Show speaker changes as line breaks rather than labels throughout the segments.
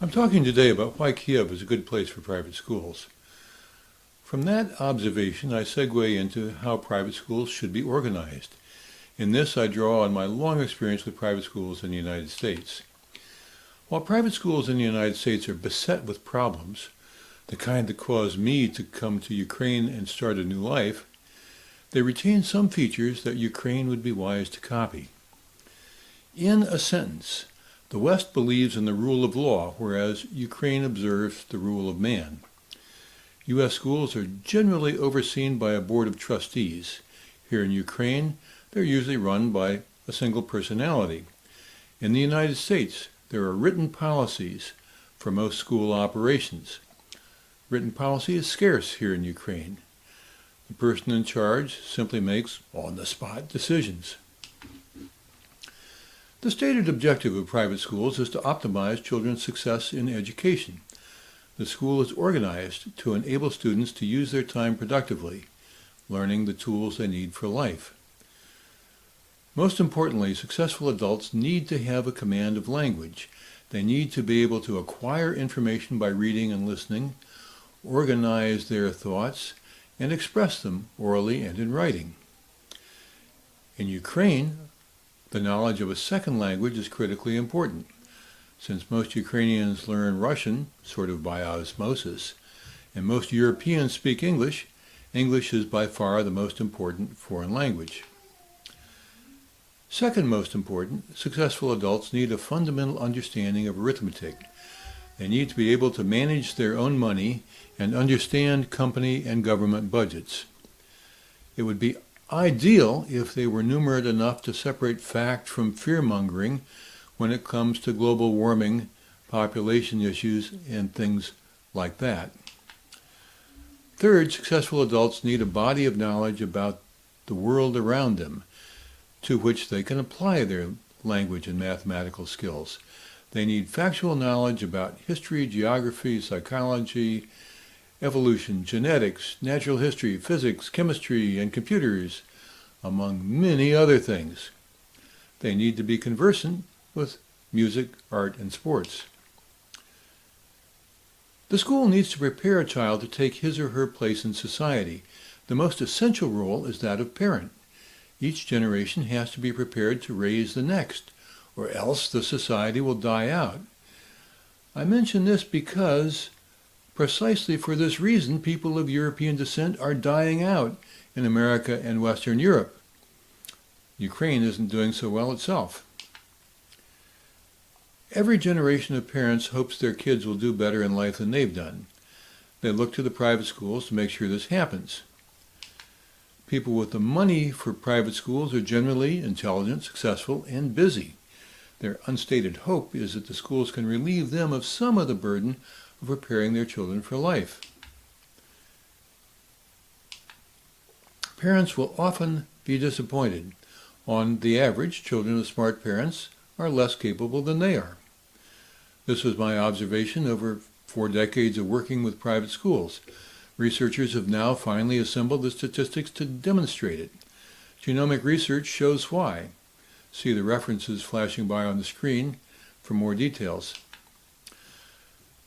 I'm talking today about why Kyiv is a good place for private schools. From that observation, I segue into how private schools should be organized. In this, I draw on my long experience with private schools in the United States. While private schools in the United States are beset with problems, the kind that caused me to come to Ukraine and start a new life, they retain some features that Ukraine would be wise to copy. In a sentence, the West believes in the rule of law, whereas Ukraine observes the rule of man. U.S. schools are generally overseen by a board of trustees. Here in Ukraine, they're usually run by a single personality. In the United States, there are written policies for most school operations. Written policy is scarce here in Ukraine. The person in charge simply makes on-the-spot decisions. The stated objective of private schools is to optimize children's success in education. The school is organized to enable students to use their time productively, learning the tools they need for life. Most importantly, successful adults need to have a command of language. They need to be able to acquire information by reading and listening, organize their thoughts, and express them orally and in writing. In Ukraine, the knowledge of a second language is critically important. Since most Ukrainians learn Russian, sort of by osmosis, and most Europeans speak English, English is by far the most important foreign language. Second most important, successful adults need a fundamental understanding of arithmetic. They need to be able to manage their own money and understand company and government budgets. It would be ideal if they were numerate enough to separate fact from fear-mongering when it comes to global warming, population issues, and things like that. Third, successful adults need a body of knowledge about the world around them, to which they can apply their language and mathematical skills. They need factual knowledge about history, geography, psychology, evolution, genetics, natural history, physics, chemistry, and computers, among many other things. They need to be conversant with music, art, and sports. The school needs to prepare a child to take his or her place in society. The most essential role is that of parent. Each generation has to be prepared to raise the next, or else the society will die out. I mention this because precisely for this reason, people of European descent are dying out in America and Western Europe. Ukraine isn't doing so well itself. Every generation of parents hopes their kids will do better in life than they've done. They look to the private schools to make sure this happens. People with the money for private schools are generally intelligent, successful, and busy. Their unstated hope is that the schools can relieve them of some of the burden of preparing their children for life. Parents will often be disappointed. On the average, children of smart parents are less capable than they are. This was my observation over 4 decades of working with private schools. Researchers have now finally assembled the statistics to demonstrate it. Genomic research shows why. See the references flashing by on the screen for more details.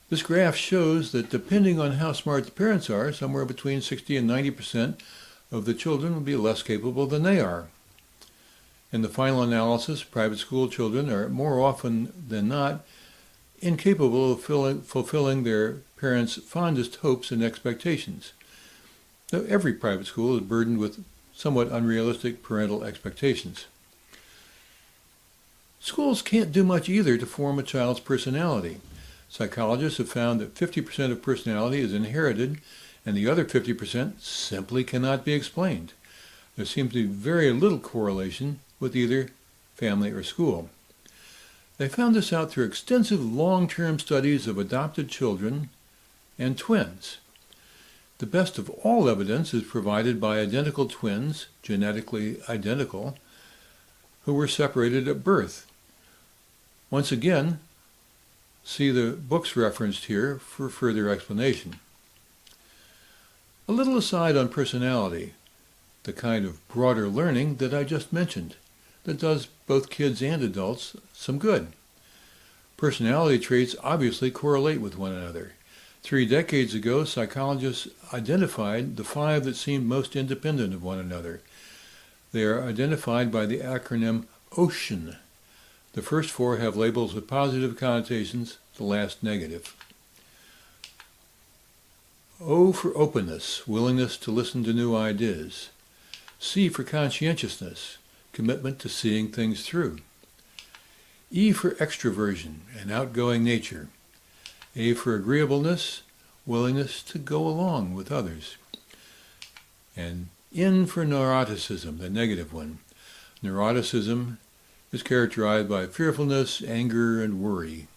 This graph shows that depending on how smart the parents are, somewhere between 60 and 90% of the children will be less capable than they are. In the final analysis, private school children are more often than not incapable of fulfilling their parents' fondest hopes and expectations. Though every private school is burdened with somewhat unrealistic parental expectations. Schools can't do much either to form a child's personality. Psychologists have found that 50% of personality is inherited, and the other 50% simply cannot be explained. There seems to be very little correlation with either family or school. They found this out through extensive long-term studies of adopted children and twins. The best of all evidence is provided by identical twins, genetically identical, who were separated at birth. Once again, see the books referenced here for further explanation. A little aside on personality, the kind of broader learning that I just mentioned, that does both kids and adults some good. Personality traits obviously correlate with one another. 3 decades ago, psychologists identified the 5 that seemed most independent of one another. They are identified by the acronym OCEAN. The first 4 have labels with positive connotations, the last negative. O for openness, willingness to listen to new ideas. C for conscientiousness, commitment to seeing things through. E for extroversion, an outgoing nature. A for agreeableness, willingness to go along with others. And N for neuroticism, the negative one. Neuroticism is characterized by fearfulness, anger, and worry.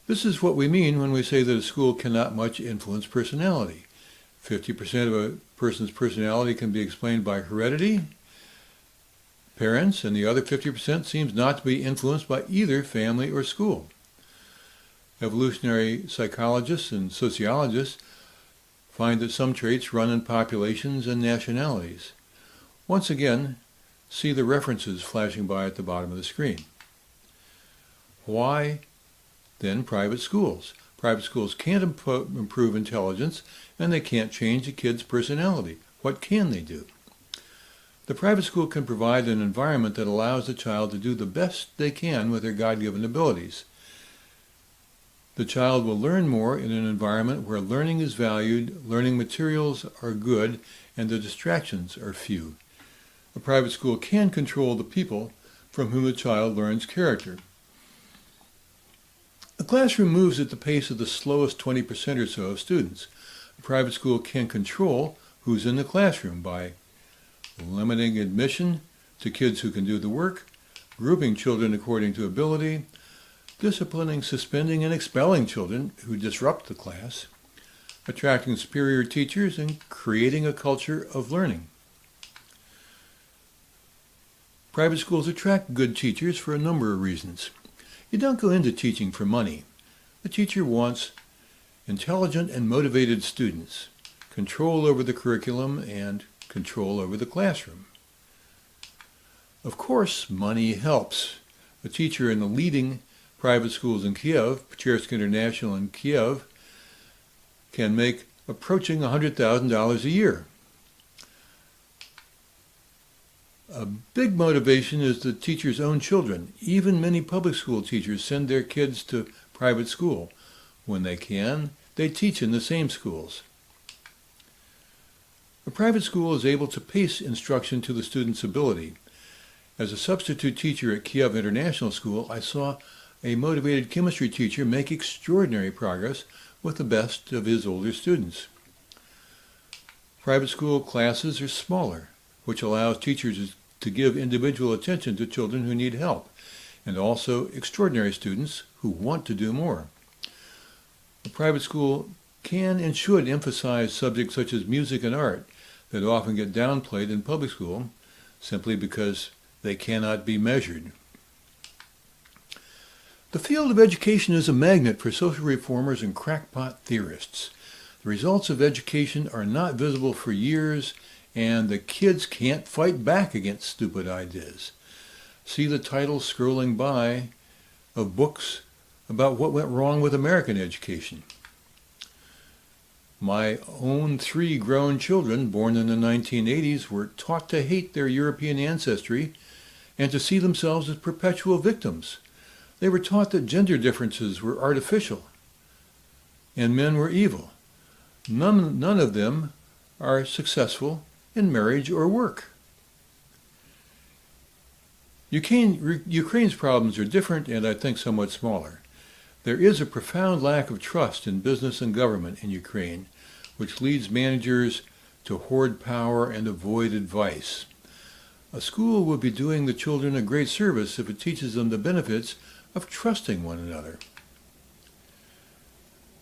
This is what we mean when we say that a school cannot much influence personality. 50% of a person's personality can be explained by heredity, parents, and the other 50% seems not to be influenced by either family or school. Evolutionary psychologists and sociologists find that some traits run in populations and nationalities. Once again, see the references flashing by at the bottom of the screen. Why, then, private schools? Private schools can't improve intelligence, and they can't change a kid's personality. What can they do? The private school can provide an environment that allows the child to do the best they can with their God-given abilities. The child will learn more in an environment where learning is valued, learning materials are good, and the distractions are few. A private school can control the people from whom the child learns character. The classroom moves at the pace of the slowest 20% or so of students. A private school can control who's in the classroom by limiting admission to kids who can do the work, grouping children according to ability, disciplining, suspending, and expelling children who disrupt the class, attracting superior teachers, and creating a culture of learning. Private schools attract good teachers for a number of reasons. You don't go into teaching for money. The teacher wants intelligent and motivated students, control over the curriculum, and control over the classroom. Of course, money helps. A teacher in the leading private schools in Kyiv, Pechersk International in Kyiv, can make approaching $100,000 a year. A big motivation is the teacher's own children. Even many public school teachers send their kids to private school. When they can, they teach in the same schools. A private school is able to pace instruction to the student's ability. As a substitute teacher at Kyiv International School, I saw a motivated chemistry teacher make extraordinary progress with the best of his older students. Private school classes are smaller, which allows teachers to give individual attention to children who need help, and also extraordinary students who want to do more. A private school can and should emphasize subjects such as music and art that often get downplayed in public school simply because they cannot be measured. The field of education is a magnet for social reformers and crackpot theorists. The results of education are not visible for years, and the kids can't fight back against stupid ideas. See the titles scrolling by of books about what went wrong with American education. My own 3 grown children, born in the 1980s, were taught to hate their European ancestry and to see themselves as perpetual victims. They were taught that gender differences were artificial and men were evil. None of them are successful in marriage or work. Ukraine's problems are different and I think somewhat smaller. There is a profound lack of trust in business and government in Ukraine, which leads managers to hoard power and avoid advice. A school would be doing the children a great service if it teaches them the benefits of trusting one another.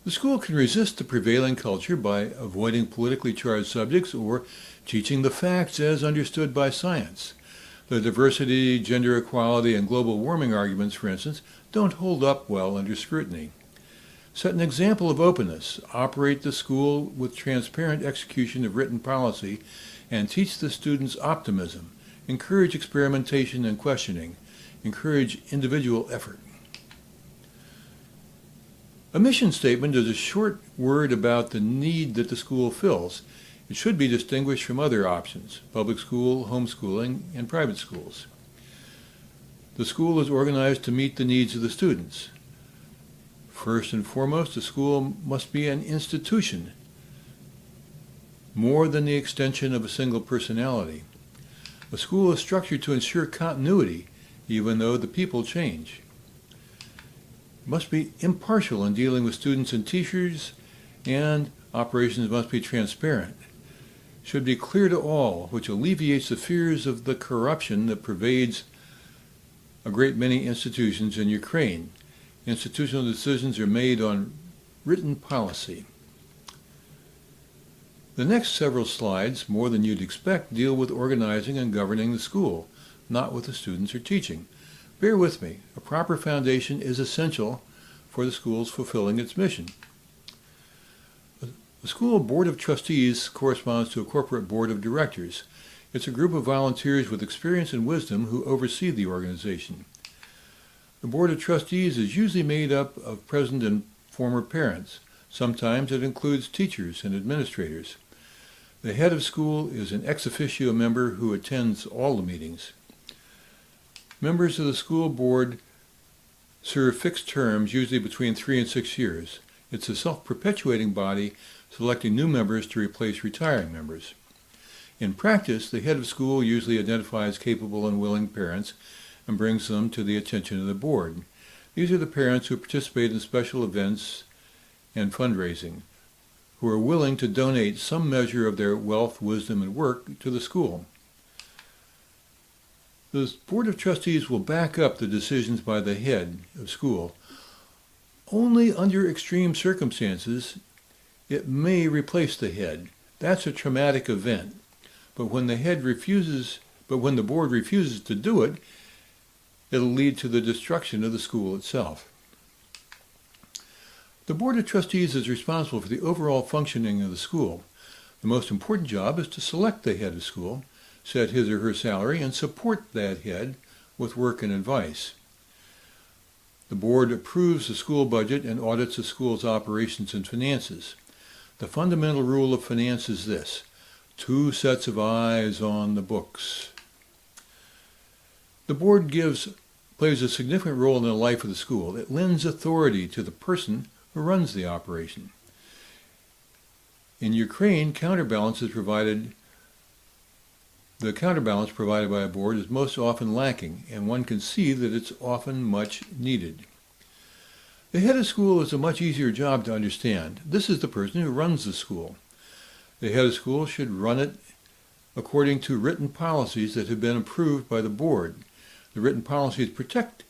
The school can resist the prevailing culture by avoiding politically charged subjects or teaching the facts as understood by science. The diversity, gender equality, and global warming arguments, for instance, don't hold up well under scrutiny. Set an example of openness, operate the school with transparent execution of written policy, and teach the students optimism. Encourage experimentation and questioning. encourage individual effort. A mission statement is a short word about the need that the school fills. It should be distinguished from other options: public school, homeschooling, and private schools. The school is organized to meet the needs of the students. First and foremost, the school must be an institution, more than the extension of a single personality. A school is structured to ensure continuity, even though the people change. It must be impartial in dealing with students and teachers, and operations must be transparent. It should be clear to all, which alleviates the fears of the corruption that pervades a great many institutions in Ukraine. Institutional decisions are made on written policy. The next several slides, more than you'd expect, deal with organizing and governing the school, not with the students or teaching. Bear with me. A proper foundation is essential for the school's fulfilling its mission. The school board of trustees corresponds to a corporate board of directors. It's a group of volunteers with experience and wisdom who oversee the organization. The board of trustees is usually made up of present and former parents. Sometimes it includes teachers and administrators. The head of school is an ex officio member who attends all the meetings. Members of the school board serve fixed terms, usually between 3 and 6 years. It's a self-perpetuating body, selecting new members to replace retiring members. In practice, the head of school usually identifies capable and willing parents and brings them to the attention of the board. These are the parents who participate in special events and fundraising, who are willing to donate some measure of their wealth, wisdom, and work to the school. The Board of Trustees will back up the decisions by the head of school. Only under extreme circumstances, it may replace the head. That's a traumatic event. But when the board refuses to do it, it'll lead to the destruction of the school itself. The Board of Trustees is responsible for the overall functioning of the school. The most important job is to select the head of school, set his or her salary, and support that head with work and advice. The board approves the school budget and audits the school's operations and finances. The fundamental rule of finance is this: 2 sets of eyes on the books. The board plays a significant role in the life of the school. It lends authority to the person who runs the operation. In Ukraine, the counterbalance provided by a board is most often lacking, and one can see that it's often much needed. The head of school is a much easier job to understand. This is the person who runs the school. The head of school should run it according to written policies that have been approved by the board. The written policies protect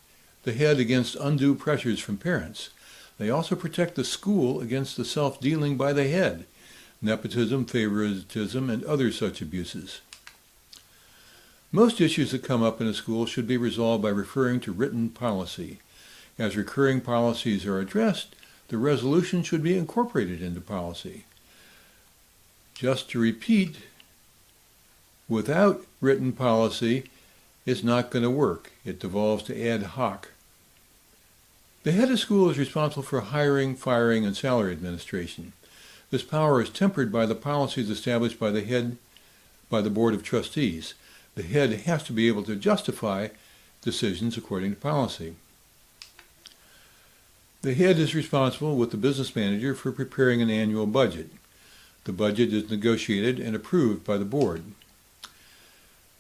the head against undue pressures from parents. They also protect the school against the self-dealing by the head, nepotism, favoritism, and other such abuses. Most issues that come up in a school should be resolved by referring to written policy. As recurring policies are addressed, the resolution should be incorporated into policy. Just to repeat, without written policy, it's not going to work. It devolves to ad hoc. The head of school is responsible for hiring, firing, and salary administration. This power is tempered by the policies established by the Board of Trustees. The head has to be able to justify decisions according to policy. The head is responsible with the business manager for preparing an annual budget. The budget is negotiated and approved by the board.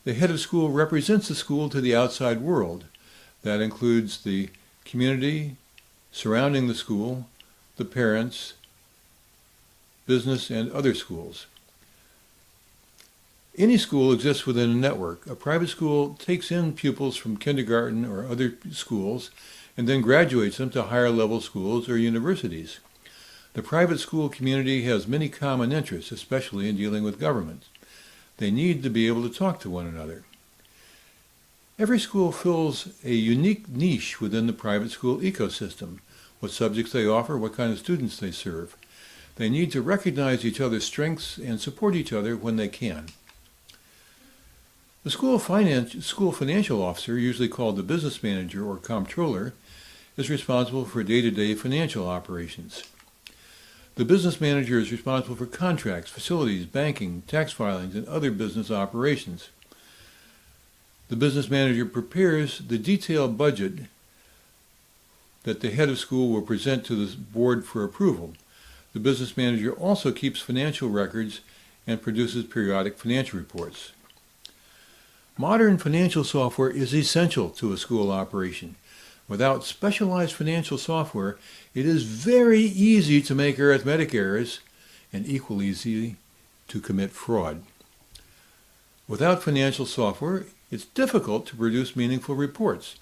The head of school represents the school to the outside world. That includes the community surrounding the school, the parents, business, and other schools. Any school exists within a network. A private school takes in pupils from kindergarten or other schools and then graduates them to higher level schools or universities. The private school community has many common interests, especially in dealing with government. They need to be able to talk to one another. Every school fills a unique niche within the private school ecosystem: what subjects they offer, what kind of students they serve. They need to recognize each other's strengths and support each other when they can. The school financial officer, usually called the business manager or comptroller, is responsible for day-to-day financial operations. The business manager is responsible for contracts, facilities, banking, tax filings, and other business operations. The business manager prepares the detailed budget that the head of school will present to the board for approval. The business manager also keeps financial records and produces periodic financial reports. Modern financial software is essential to a school operation. Without specialized financial software, it is very easy to make arithmetic errors and equally easy to commit fraud. Without financial software, it's difficult to produce meaningful reports.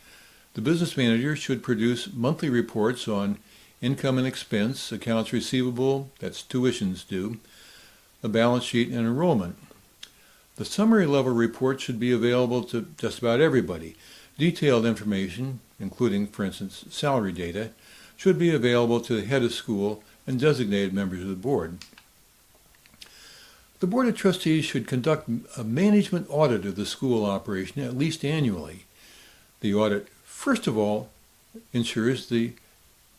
The business manager should produce monthly reports on income and expense, accounts receivable, that's tuitions due, a balance sheet, and enrollment. The summary level report should be available to just about everybody. Detailed information, including, for instance, salary data, should be available to the head of school and designated members of the board. The Board of Trustees should conduct a management audit of the school operation at least annually. The audit, first of all, ensures the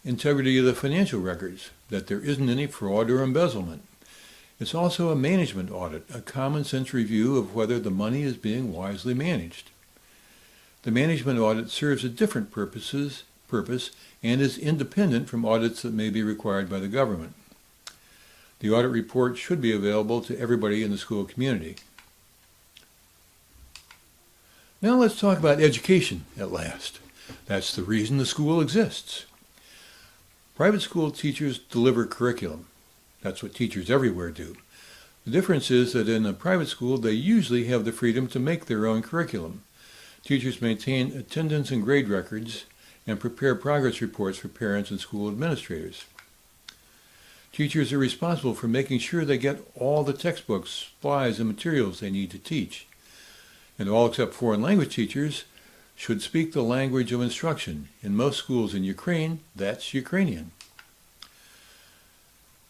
integrity of the financial records, that there isn't any fraud or embezzlement. It's also a management audit, a common sense review of whether the money is being wisely managed. The management audit serves a different purpose and is independent from audits that may be required by the government. The audit report should be available to everybody in the school community. Now let's talk about education at last. That's the reason the school exists. Private school teachers deliver curriculum. That's what teachers everywhere do. The difference is that in a private school, they usually have the freedom to make their own curriculum. Teachers maintain attendance and grade records and prepare progress reports for parents and school administrators. Teachers are responsible for making sure they get all the textbooks, supplies, and materials they need to teach. And all except foreign language teachers should speak the language of instruction. In most schools in Ukraine, that's Ukrainian.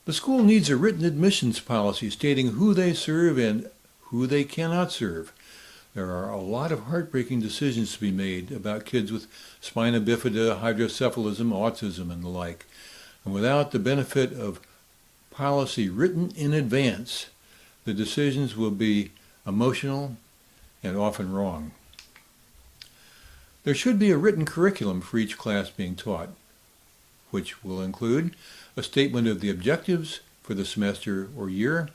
The school needs a written admissions policy stating who they serve and who they cannot serve. There are a lot of heartbreaking decisions to be made about kids with spina bifida, hydrocephalism, autism, and the like. And without the benefit of policy written in advance, the decisions will be emotional and often wrong. There should be a written curriculum for each class being taught, which will include a statement of the objectives for the semester or year,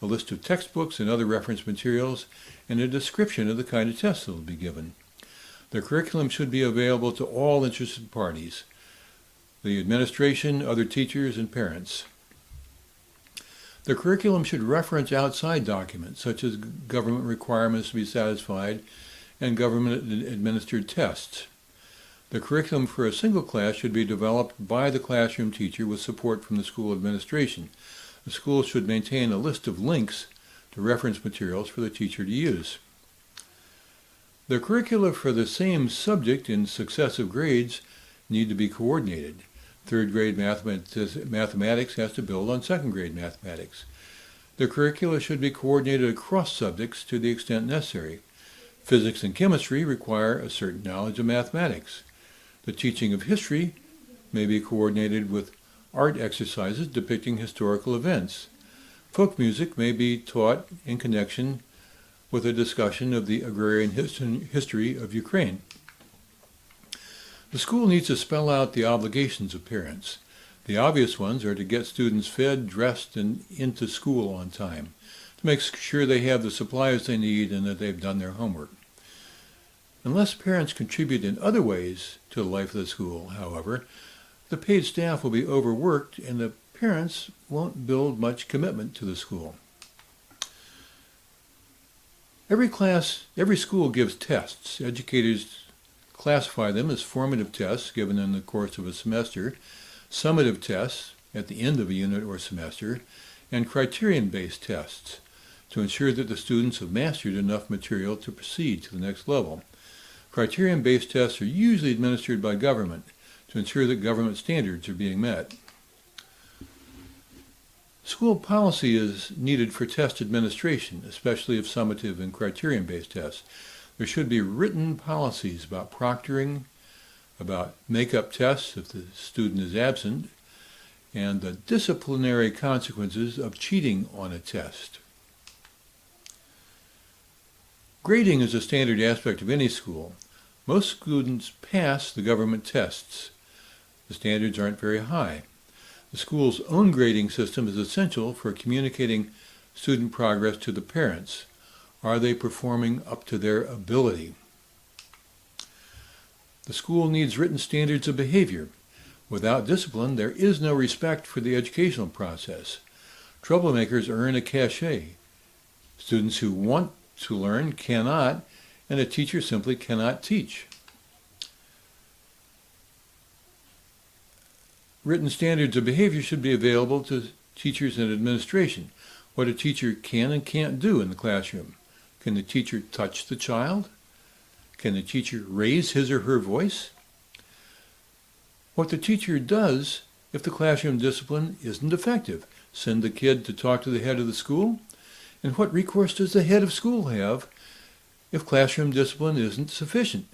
a list of textbooks and other reference materials, and a description of the kind of tests that will be given. The curriculum should be available to all interested parties, the administration, other teachers, and parents. The curriculum should reference outside documents, such as government requirements to be satisfied and government-administered tests. The curriculum for a single class should be developed by the classroom teacher with support from the school administration. The school should maintain a list of links to reference materials for the teacher to use. The curricula for the same subject in successive grades need to be coordinated. Third grade mathematics has to build on second grade mathematics. The curricula should be coordinated across subjects to the extent necessary. Physics and chemistry require a certain knowledge of mathematics. The teaching of history may be coordinated with art exercises depicting historical events. Folk music may be taught in connection with a discussion of the agrarian history of Ukraine. The school needs to spell out the obligations of parents. The obvious ones are to get students fed, dressed, and into school on time, to make sure they have the supplies they need and that they've done their homework. Unless parents contribute in other ways to the life of the school, however, the paid staff will be overworked and the parents won't build much commitment to the school. Every school gives tests. Educators classify them as formative tests given in the course of a semester, summative tests at the end of a unit or semester, and criterion-based tests to ensure that the students have mastered enough material to proceed to the next level. Criterion-based tests are usually administered by government to ensure that government standards are being met. School policy is needed for test administration, especially of summative and criterion-based tests. There should be written policies about proctoring, about make-up tests if the student is absent, and the disciplinary consequences of cheating on a test. Grading is a standard aspect of any school. Most students pass the government tests. The standards aren't very high. The school's own grading system is essential for communicating student progress to the parents. Are they performing up to their ability? The school needs written standards of behavior. Without discipline, there is no respect for the educational process. Troublemakers earn a cachet. Students who want to learn cannot, and a teacher simply cannot teach. Written standards of behavior should be available to teachers and administration. What a teacher can and can't do in the classroom. Can the teacher touch the child? Can the teacher raise his or her voice? What the teacher does if the classroom discipline isn't effective. Send the kid to talk to the head of the school? And what recourse does the head of school have if classroom discipline isn't sufficient?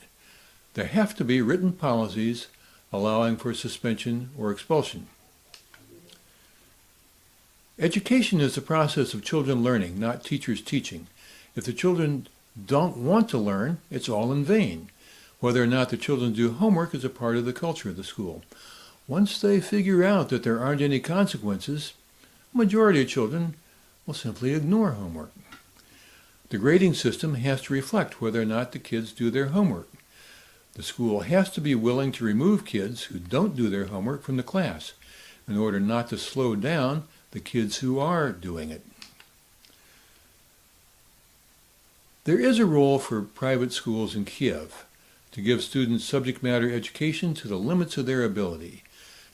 There have to be written policies allowing for suspension or expulsion. Education is the process of children learning, not teachers teaching. If the children don't want to learn, it's all in vain. Whether or not the children do homework is a part of the culture of the school. Once they figure out that there aren't any consequences, a majority of children will simply ignore homework. The grading system has to reflect whether or not the kids do their homework. The school has to be willing to remove kids who don't do their homework from the class in order not to slow down the kids who are doing it. There is a role for private schools in Kyiv to give students subject matter education to the limits of their ability,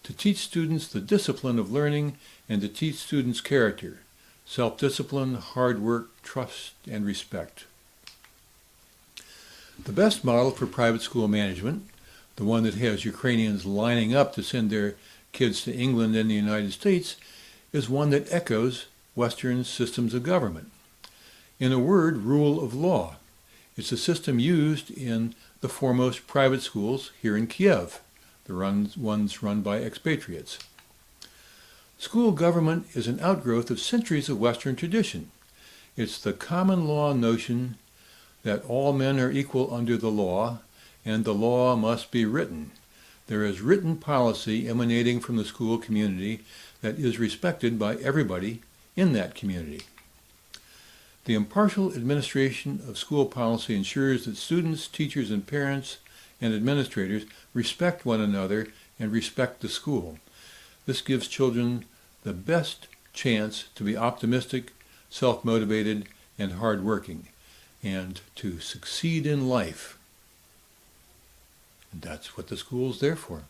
to teach students the discipline of learning, and to teach students character, self-discipline, hard work, trust, and respect. The best model for private school management, the one that has Ukrainians lining up to send their kids to England and the United States, is one that echoes Western systems of government. In a word, rule of law. It's a system used in the foremost private schools here in Kyiv, the ones run by expatriates. School government is an outgrowth of centuries of Western tradition. It's the common law notion that all men are equal under the law, and the law must be written. There is written policy emanating from the school community that is respected by everybody in that community. The impartial administration of school policy ensures that students, teachers, and parents and administrators respect one another and respect the school. This gives children the best chance to be optimistic, self-motivated, and hardworking, and to succeed in life. And that's what the school's there for.